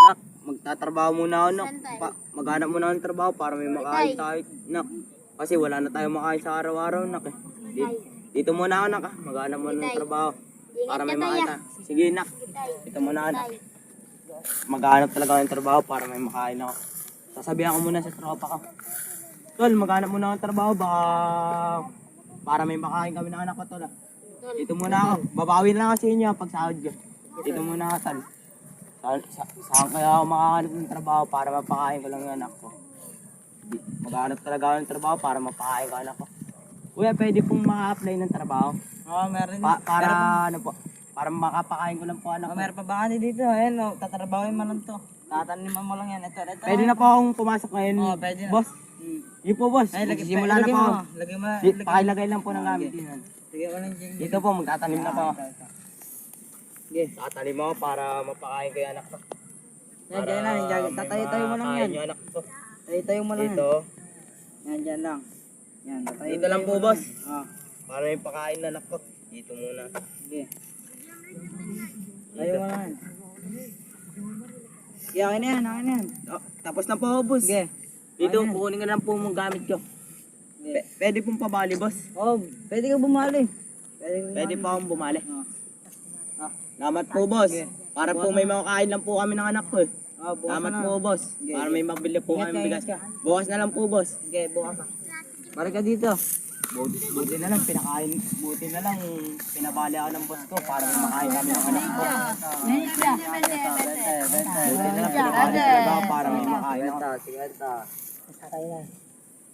Nak, magtatrabaho muna ako, nak. Maghanap muna ako ng trabaho para may makain tayo, nak. Kasi wala na tayo makain sa araw-araw, nak. Dito muna ako, nak. Maghanap muna ng trabaho para may makain tayo. Sige, nak. Dito muna ako, nak. Maghanap talaga ako ng trabaho para may makain ako. Sasabihan ko muna sa tropa ko. Tol, maghanap muna ako ng trabaho baka para may makain kami ng anak ko, tol. Dito muna ako. Babawin lang ako sa inyo pag sahod ko. Dito muna ako, tol. Saan kaya ako makahanap ng trabaho para mapakain ko lang yung anak ko? Maghanap talaga ako ng trabaho para mapakain ko ang anak ko. Kuya, pwede pong maka-apply ng trabaho? Oo, meron. Para ano po? Para makapakain ko lang po anak ko. Meron pa ba kasi dito? Ayan, oh, tatrabahoin mo lang to. Tataniman mo lang yan. Ito. Pwede na po akong pumasok ngayon, Oo, pwede na. boss. Yun po, boss. Simula na po ako. Lagay mo. Pakilagay lang po ng gamit din. Lagay mo lang dyan. Dito po, magtatanim na po ako. Sige, tatanim ako para mapakain ko yung anak ko. Yan, dyan lang. Tatayo-tayo mo lang yan. Yung anak ko. Tayo-tayo mo lang yan. Dito. Yan, dyan lang. Yan, tatayo. Dito lang po, boss. Oo. Para may pakain na anak ko. Dito muna. Sige. Tayo mo lang yan. Sige, akin na yan, akin na yan. Oh, tapos na po ako, boss. Sige. Dito, kukunin ka lang po mong gamit ko. Pwede pong pabali, boss. Oh, pwede ka bumali. Pwede pa akong bumali. Oo. Salamat po, boss. Para po may makakain lang po kami ng anak ko. Oh, bukas Salamat na. po, boss. Para may mabili po Ingat kami ka, bigas. ingat ka. Bukas na lang po, boss. Sige, bukas na. Balik ka dito. Buti na lang, buti na lang, pinabali ako ng boss ko para may makain kami ng anak ko. Buti na lang, pinabali talaga ako para may makain ako.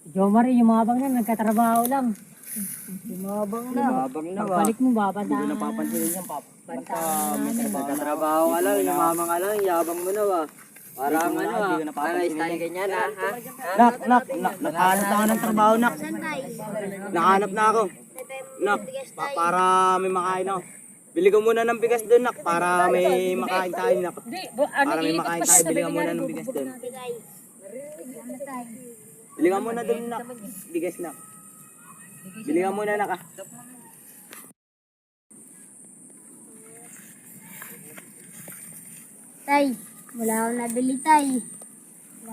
Jomar, yung mga bang na nagkatrabaho lang. Mabang na. Mabang na ba? Balik mo ba? Hindi ko napapansinin yan, pap. Basta may trabaho na. Trabaho ka lang, yumamang ka lang, yabang mo na ba? Parang Hindi ko ano na- hindi ko ah, napapansin para style yan. ganyan ha? Nakahanap na ako ng trabaho, nak. Nakahanap na ako. Nak, para may makain ako. Bili ko muna ng bigas doon, nak, para may makain tayo, nak. Para may makain tayo, bili ka muna ng bigas doon. Bili ka muna doon, nak. Bigas, nak. Bili ka muna, nak, ah. Tay, wala akong nabili, tay.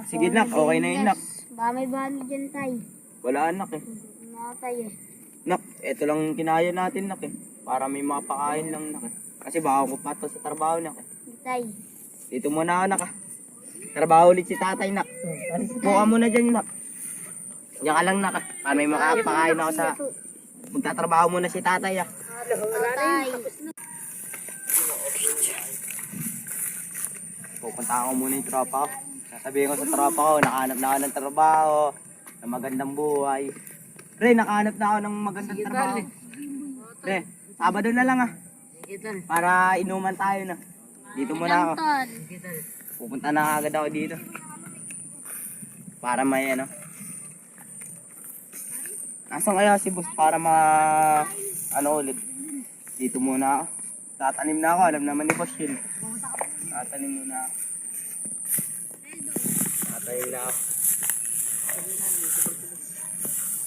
Sige, nak, okay na yun, nak. Baka may bahan dyan, tay. Wala, nak, eh. Mga tay eh. Nak, eto lang kinaya natin, nak, eh. Para may mapakain lang, nak, eh. Kasi baka ko pa to sa trabaho, nak, eh. Tay, Dito muna ako, nak, ah. Trabaho ulit si tatay, nak. Buka muna dyan, nak. Diyan ka lang, nak, ah. Para may makapakain ako sa... Magtatrabaho muna si tatay, ah. tay. Pupunta ako muna yung tropa ko. Sasabihin ko sa tropa ko, nakahanap na ako ng trabaho, ng magandang buhay. Pre, nakahanap na ako ng magandang trabaho. Pre, Sabado na lang, ah. Para inuman tayo na. Dito muna ako. Ton. Pupunta na agad ako dito. Para may ano. Nasaan kaya si boss para ano ulit. Dito muna ako. Tatanim na ako. Alam naman ni boss yun. Tatanim muna ako. Tatanim na ako.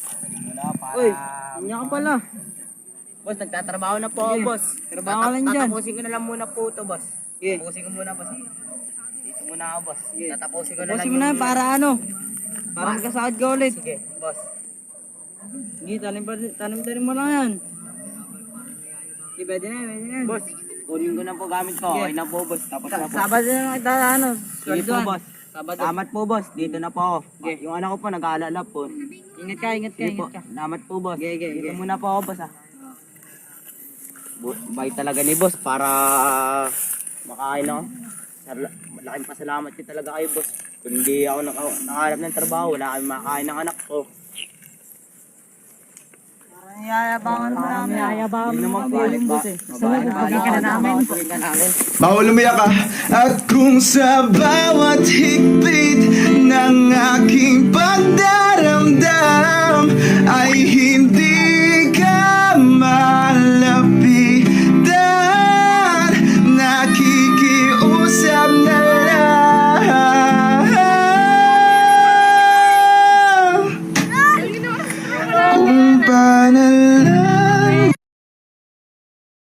Tatanim muna ako para... Uy, kanya ka pala. Boss, nagtatrabaho na po ako, boss. Trabaho ka lang dyan. Tatapusin ko na lang muna po ito, boss. Sige. Tatapusin ko muna, boss. Dito muna ako, boss. Tatapusin ko na lang. Tapusin mo na para ano? Para magkasakit ka ulit. Sige, boss. Sige, tanim mo lang yan. Sige, pwede na, pwede na. Boss, kunin ko na po gamit ko. Okay na po, boss. Tapos na po. Sabado na lang kita ano. Sige po, sweldoan. boss. Salamat po, boss. Dito na po ako. Yung anak ko po, nag-aalala po. Ingat ka, ingat ka, Sige po. ingat ka. Salamat po, boss. Sige. Dito muna po ako, boss, ah. Bait talaga ni boss para makain ako. Malaking pasalamat ko talaga kayo, boss. Kung hindi ako nakahanap ng trabaho, wala kami makakain ng anak ko. Yayabangan mo namin. Yayabangan Hindi mo. naman po yung boss, eh. Pagkain ka na namin. Bawal umiyak ka. At kung sa bawat higpit ng aking pagdaramdam ay hindi